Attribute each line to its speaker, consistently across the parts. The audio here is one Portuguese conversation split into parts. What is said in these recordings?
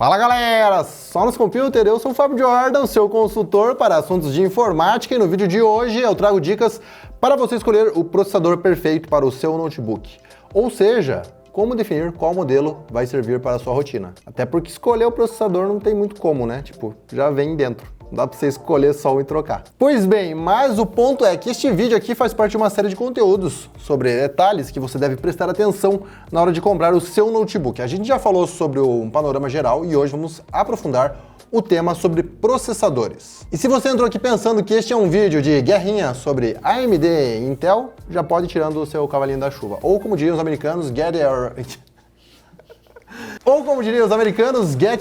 Speaker 1: Fala galera, só nos Computer, eu sou o Fábio Jordan, seu consultor para assuntos de informática, e no vídeo de hoje eu trago dicas para você escolher o processador perfeito para o seu notebook. Ou seja, como definir qual modelo vai servir para a sua rotina. Até porque escolher o processador não tem muito como, né? Tipo, já vem dentro. Não dá para você escolher só um e trocar. Pois bem, mas o ponto é que este vídeo aqui faz parte de uma série de conteúdos sobre detalhes que você deve prestar atenção na hora de comprar o seu notebook. A gente já falou sobre um panorama geral e hoje vamos aprofundar o tema sobre processadores. E se você entrou aqui pensando que este é um vídeo de guerrinha sobre AMD e Intel, já pode ir tirando o seu cavalinho da chuva. Ou como diriam os americanos, get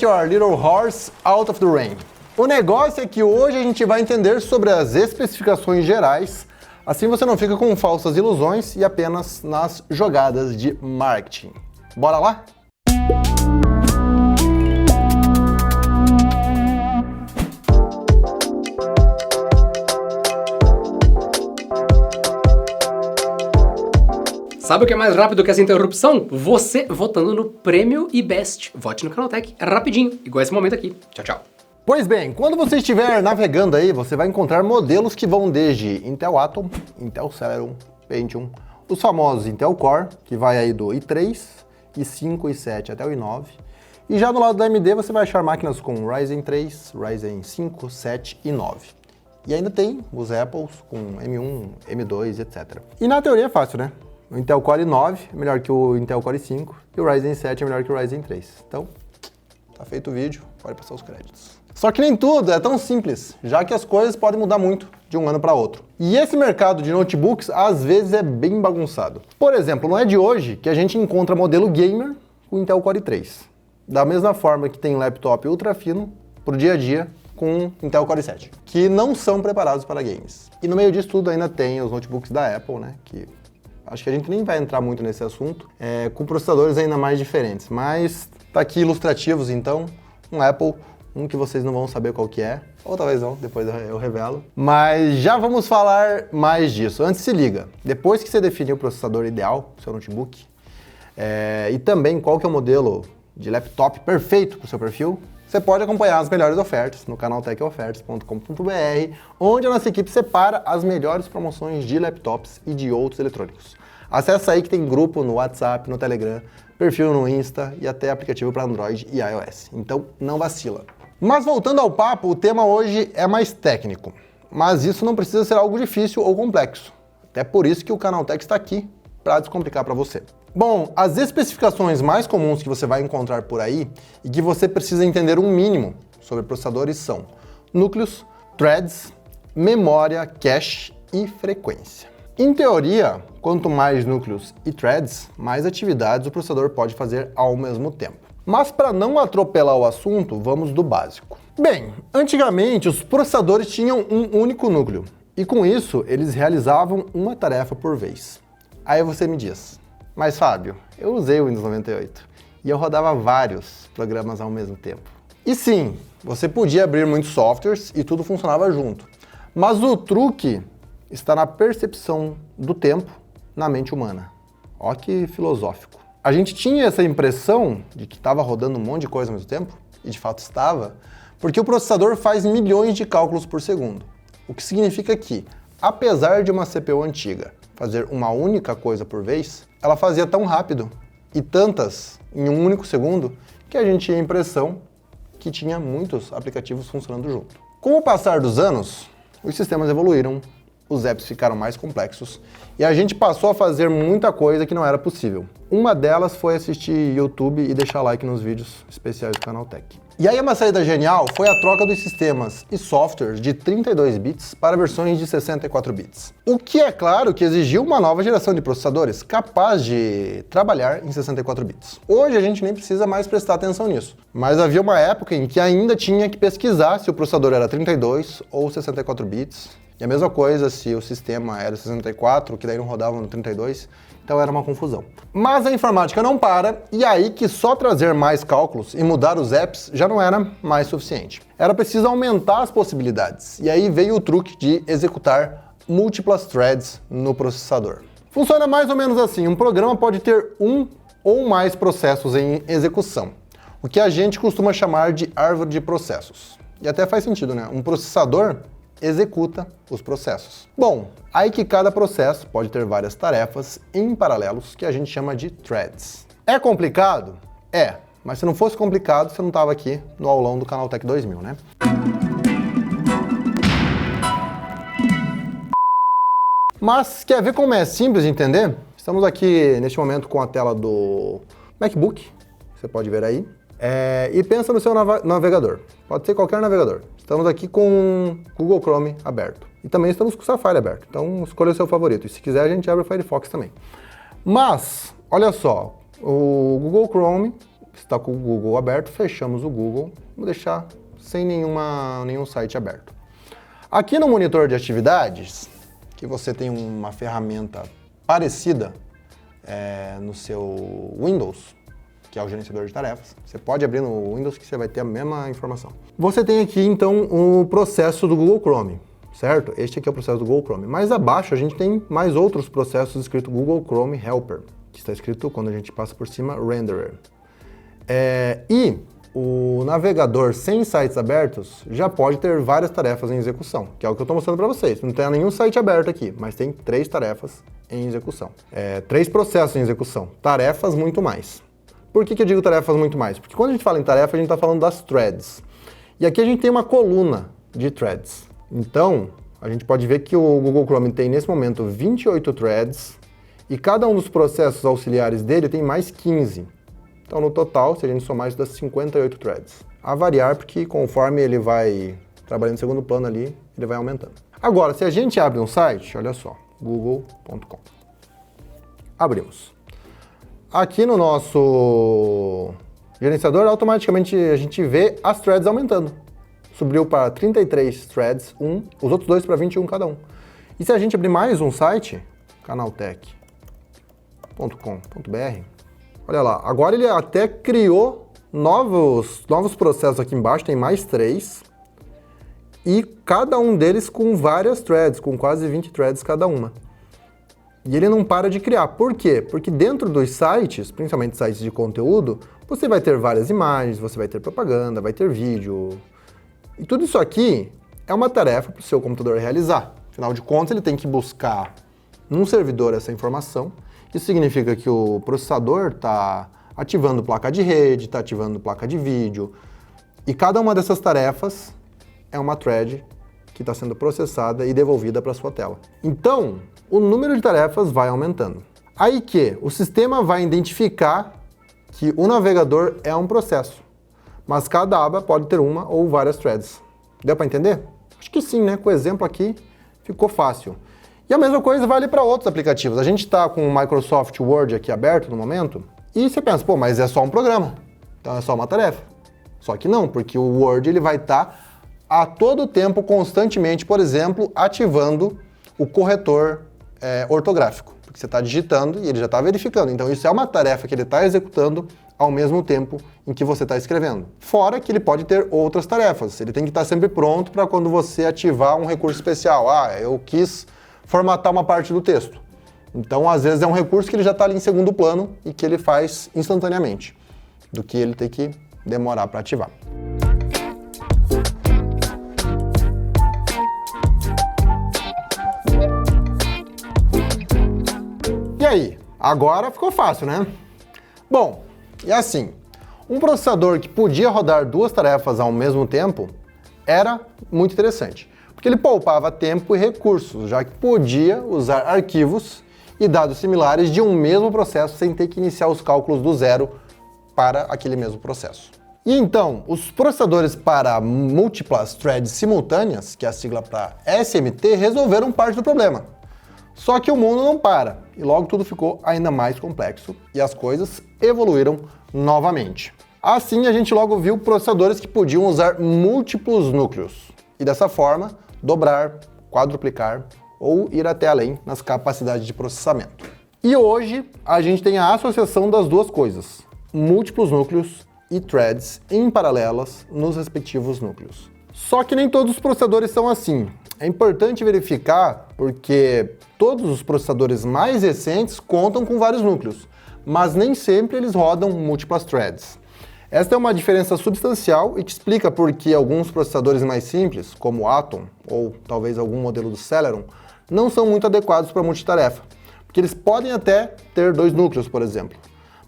Speaker 1: your little horse out of the rain. O negócio é que hoje a gente vai entender sobre as especificações gerais, assim você não fica com falsas ilusões e apenas nas jogadas de marketing. Bora lá?
Speaker 2: Sabe o que é mais rápido que essa interrupção? Você votando no Prêmio e Best. Vote no Canaltech, é rapidinho, igual esse momento aqui. Tchau, tchau.
Speaker 1: Pois bem, quando você estiver navegando aí, você vai encontrar modelos que vão desde Intel Atom, Intel Celeron, Pentium, os famosos Intel Core, que vai aí do i3, i5, i7 até o i9. E já do lado da AMD você vai achar máquinas com Ryzen 3, Ryzen 5, 7 e 9. E ainda tem os Apples com M1, M2, etc. E na teoria é fácil, né? O Intel Core i9 é melhor que o Intel Core i5 e o Ryzen 7 é melhor que o Ryzen 3. Então, tá feito o vídeo, pode passar os créditos. Só que nem tudo é tão simples, já que as coisas podem mudar muito de um ano para outro. E esse mercado de notebooks às vezes é bem bagunçado. Por exemplo, não é de hoje que a gente encontra modelo gamer com Intel Core i3. Da mesma forma que tem laptop ultra fino pro dia a dia com Intel Core i7, que não são preparados para games. E no meio disso tudo ainda tem os notebooks da Apple, né, que acho que a gente nem vai entrar muito nesse assunto, com processadores ainda mais diferentes. Mas tá aqui ilustrativos então, um Apple, um que vocês não vão saber qual que é, ou talvez não, depois eu revelo. Mas já vamos falar mais disso. Antes se liga, depois que você definir o processador ideal do seu notebook, e também qual que é o modelo de laptop perfeito para o seu perfil, você pode acompanhar as melhores ofertas no canaltechofertas.com.br, onde a nossa equipe separa as melhores promoções de laptops e de outros eletrônicos. Acesse aí que tem grupo no WhatsApp, no Telegram, perfil no Insta e até aplicativo para Android e iOS. Então não vacila. Mas voltando ao papo, o tema hoje é mais técnico. Mas isso não precisa ser algo difícil ou complexo. Até por isso que o Canaltech está aqui para descomplicar para você. Bom, as especificações mais comuns que você vai encontrar por aí e que você precisa entender um mínimo sobre processadores são núcleos, threads, memória, cache e frequência. Em teoria, quanto mais núcleos e threads, mais atividades o processador pode fazer ao mesmo tempo. Mas para não atropelar o assunto, vamos do básico. Bem, antigamente os processadores tinham um único núcleo e com isso eles realizavam uma tarefa por vez. Aí você me diz, mas Fábio, eu usei o Windows 98 e eu rodava vários programas ao mesmo tempo. E sim, você podia abrir muitos softwares e tudo funcionava junto. Mas o truque está na percepção do tempo na mente humana. Ó que filosófico. A gente tinha essa impressão de que estava rodando um monte de coisa ao mesmo tempo, e de fato estava, porque o processador faz milhões de cálculos por segundo. O que significa que, apesar de uma CPU antiga fazer uma única coisa por vez, ela fazia tão rápido e tantas em um único segundo que a gente tinha a impressão que tinha muitos aplicativos funcionando junto. Com o passar dos anos, os sistemas evoluíram, os apps ficaram mais complexos e a gente passou a fazer muita coisa que não era possível. Uma delas foi assistir YouTube e deixar like nos vídeos especiais do Canaltech. E aí uma saída genial foi a troca dos sistemas e softwares de 32 bits para versões de 64 bits. O que é claro que exigiu uma nova geração de processadores capaz de trabalhar em 64 bits. Hoje a gente nem precisa mais prestar atenção nisso, mas havia uma época em que ainda tinha que pesquisar se o processador era 32 ou 64 bits. E a mesma coisa se o sistema era 64, que daí não rodava no 32, então era uma confusão. Mas a informática não para, e aí que só trazer mais cálculos e mudar os apps já não era mais suficiente. Era preciso aumentar as possibilidades, e aí veio o truque de executar múltiplas threads no processador. Funciona mais ou menos assim, um programa pode ter um ou mais processos em execução. o que a gente costuma chamar de árvore de processos. E até faz sentido, né? Um processador executa os processos. Bom, aí que cada processo pode ter várias tarefas em paralelos que a gente chama de threads. É complicado? É, mas se não fosse complicado, você não estava aqui no aulão do Canaltech 2000, né? Mas quer ver como é simples de entender? Estamos aqui neste momento com a tela do MacBook, você pode ver aí, e pensa no seu navegador, pode ser qualquer navegador. Estamos aqui com o Google Chrome aberto e também estamos com o Safari aberto, então escolha o seu favorito e se quiser a gente abre o Firefox também. Mas, olha só, o Google Chrome está com o Google aberto, fechamos o Google, vou deixar sem nenhum site aberto. Aqui no monitor de atividades, que você tem uma ferramenta parecida no seu Windows, que é o gerenciador de tarefas. Você pode abrir no Windows que você vai ter a mesma informação. Você tem aqui, então, o processo do Google Chrome, certo? Este aqui é o processo do Google Chrome. Mais abaixo, a gente tem mais outros processos escrito Google Chrome Helper, que está escrito, quando a gente passa por cima, Renderer. E o navegador sem sites abertos já pode ter várias tarefas em execução, que é o que eu estou mostrando para vocês. Não tem nenhum site aberto aqui, mas tem 3 tarefas em execução. 3 processos em execução. Tarefas muito mais. Por que eu digo tarefas muito mais? Porque quando a gente fala em tarefa, a gente está falando das threads. E aqui a gente tem uma coluna de threads. Então, a gente pode ver que o Google Chrome tem, nesse momento, 28 threads, e cada um dos processos auxiliares dele tem mais 15. Então, no total, se a gente somar isso, dá 58 threads. A variar, porque conforme ele vai trabalhando em segundo plano ali, ele vai aumentando. Agora, se a gente abre um site, olha só, google.com. Abrimos. Aqui no nosso gerenciador, automaticamente a gente vê as threads aumentando. Subiu para 33 threads, os outros 2 para 21 cada um. E se a gente abrir mais um site, canaltech.com.br, olha lá, agora ele até criou novos processos aqui embaixo, tem mais 3, e cada um deles com várias threads, com quase 20 threads cada uma. E ele não para de criar. Por quê? Porque dentro dos sites, principalmente sites de conteúdo, você vai ter várias imagens, você vai ter propaganda, vai ter vídeo. E tudo isso aqui é uma tarefa para o seu computador realizar. Afinal de contas, ele tem que buscar num servidor essa informação. Isso significa que o processador está ativando placa de rede, está ativando placa de vídeo. E cada uma dessas tarefas é uma thread que está sendo processada e devolvida para a sua tela. Então, o número de tarefas vai aumentando. Aí que o sistema vai identificar que o navegador é um processo, mas cada aba pode ter uma ou várias threads. Deu para entender? Acho que sim, né? Com o exemplo aqui ficou fácil. E a mesma coisa vale para outros aplicativos. A gente está com o Microsoft Word aqui aberto no momento, e você pensa, pô, mas é só um programa, então é só uma tarefa. Só que não, porque o Word ele vai estar a todo tempo, constantemente, por exemplo, ativando o corretor ortográfico, porque você está digitando e ele já está verificando. Então isso é uma tarefa que ele está executando ao mesmo tempo em que você está escrevendo. Fora que ele pode ter outras tarefas. Ele tem que estar sempre pronto para quando você ativar um recurso especial. Eu quis formatar uma parte do texto. Então, às vezes, é um recurso que ele já está ali em segundo plano e que ele faz instantaneamente, do que ele ter que demorar para ativar. E aí? Agora ficou fácil, né? Bom, e assim, um processador que podia rodar 2 tarefas ao mesmo tempo era muito interessante, porque ele poupava tempo e recursos, já que podia usar arquivos e dados similares de um mesmo processo sem ter que iniciar os cálculos do zero para aquele mesmo processo. E então, os processadores para múltiplas threads simultâneas, que é a sigla para SMT, resolveram parte do problema. Só que o mundo não para, e logo tudo ficou ainda mais complexo, e as coisas evoluíram novamente. Assim, a gente logo viu processadores que podiam usar múltiplos núcleos, e dessa forma, dobrar, quadruplicar ou ir até além nas capacidades de processamento. E hoje, a gente tem a associação das duas coisas, múltiplos núcleos e threads em paralelas nos respectivos núcleos. Só que nem todos os processadores são assim. É importante verificar porque todos os processadores mais recentes contam com vários núcleos, mas nem sempre eles rodam múltiplas threads. Esta é uma diferença substancial e que explica por que alguns processadores mais simples, como o Atom ou talvez algum modelo do Celeron, não são muito adequados para multitarefa, porque eles podem até ter 2 núcleos, por exemplo,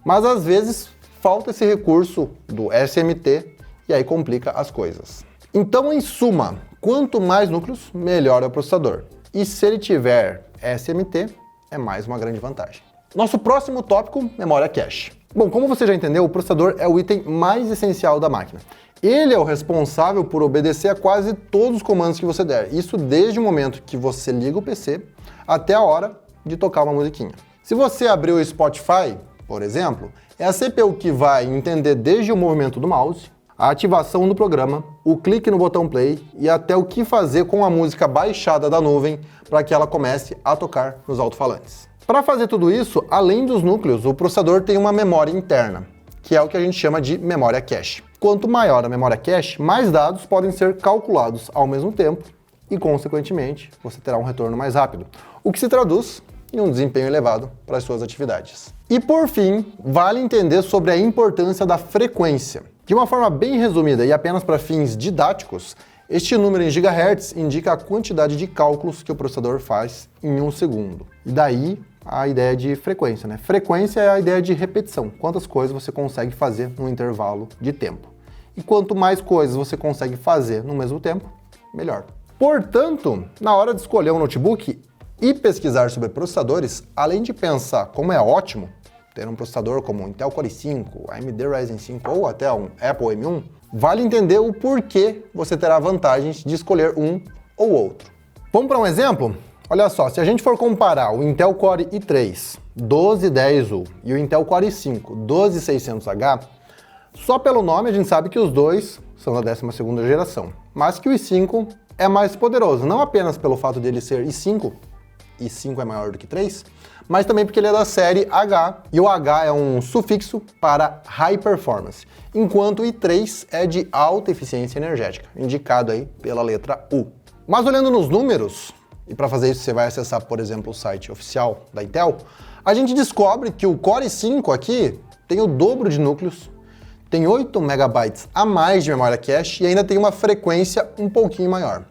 Speaker 1: mas às vezes falta esse recurso do SMT e aí complica as coisas. Então, em suma, quanto mais núcleos, melhor é o processador. E se ele tiver SMT, é mais uma grande vantagem. Nosso próximo tópico, memória cache. Bom, como você já entendeu, o processador é o item mais essencial da máquina. Ele é o responsável por obedecer a quase todos os comandos que você der. Isso desde o momento que você liga o PC até a hora de tocar uma musiquinha. Se você abrir o Spotify, por exemplo, é a CPU que vai entender desde o movimento do mouse, a ativação do programa, o clique no botão play e até o que fazer com a música baixada da nuvem para que ela comece a tocar nos alto-falantes. Para fazer tudo isso, além dos núcleos, o processador tem uma memória interna, que é o que a gente chama de memória cache. Quanto maior a memória cache, mais dados podem ser calculados ao mesmo tempo e, consequentemente, você terá um retorno mais rápido, o que se traduz em um desempenho elevado para as suas atividades. E por fim, vale entender sobre a importância da frequência. De uma forma bem resumida e apenas para fins didáticos, este número em gigahertz indica a quantidade de cálculos que o processador faz em 1 segundo. E daí a ideia de frequência, né? Frequência é a ideia de repetição, quantas coisas você consegue fazer num intervalo de tempo. E quanto mais coisas você consegue fazer no mesmo tempo, melhor. Portanto, na hora de escolher um notebook e pesquisar sobre processadores, além de pensar como é ótimo ter um processador como o Intel Core i5, AMD Ryzen 5 ou até um Apple M1, vale entender o porquê você terá vantagens de escolher um ou outro. Vamos para um exemplo? Olha só, se a gente for comparar o Intel Core i3 1210U e o Intel Core i5 12600H, só pelo nome a gente sabe que os dois são da 12ª geração, mas que o i5 é mais poderoso, não apenas pelo fato dele ser i5 é maior do que 3, mas também porque ele é da série H, e o H é um sufixo para High Performance, enquanto o i3 é de alta eficiência energética, indicado aí pela letra U. Mas olhando nos números, e para fazer isso você vai acessar, por exemplo, o site oficial da Intel, a gente descobre que o Core i5 aqui tem o dobro de núcleos, tem 8 MB a mais de memória cache e ainda tem uma frequência um pouquinho maior.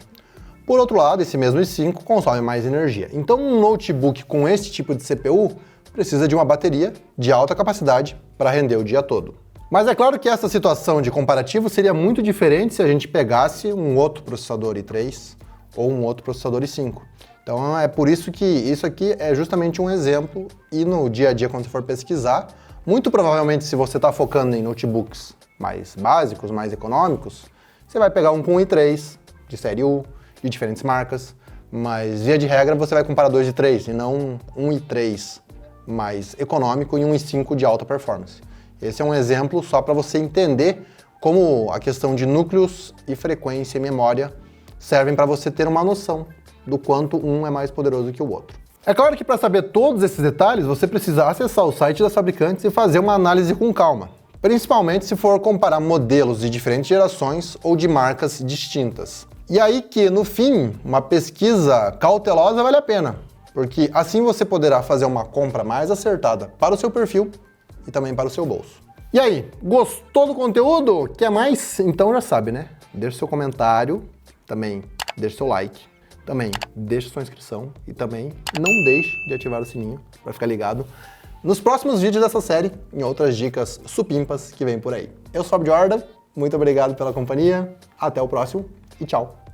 Speaker 1: Por outro lado, esse mesmo i5 consome mais energia. Então um notebook com esse tipo de CPU precisa de uma bateria de alta capacidade para render o dia todo. Mas é claro que essa situação de comparativo seria muito diferente se a gente pegasse um outro processador i3 ou um outro processador i5. Então é por isso que isso aqui é justamente um exemplo e no dia a dia quando você for pesquisar, muito provavelmente se você está focando em notebooks mais básicos, mais econômicos, você vai pegar um com i3 de série U, de diferentes marcas, mas via de regra você vai comparar 2 i3 e não um i3 mais econômico e um i5 de alta performance. Esse é um exemplo só para você entender como a questão de núcleos e frequência e memória servem para você ter uma noção do quanto um é mais poderoso que o outro. É claro que para saber todos esses detalhes, você precisa acessar o site das fabricantes e fazer uma análise com calma, principalmente se for comparar modelos de diferentes gerações ou de marcas distintas. E aí que, no fim, uma pesquisa cautelosa vale a pena, porque assim você poderá fazer uma compra mais acertada para o seu perfil e também para o seu bolso. E aí, gostou do conteúdo? Quer mais? Então já sabe, né? Deixe seu comentário, também deixe seu like, também deixe sua inscrição e também não deixe de ativar o sininho para ficar ligado nos próximos vídeos dessa série em outras dicas supimpas que vem por aí. Eu sou o Jordan, muito obrigado pela companhia, até o próximo e tchau!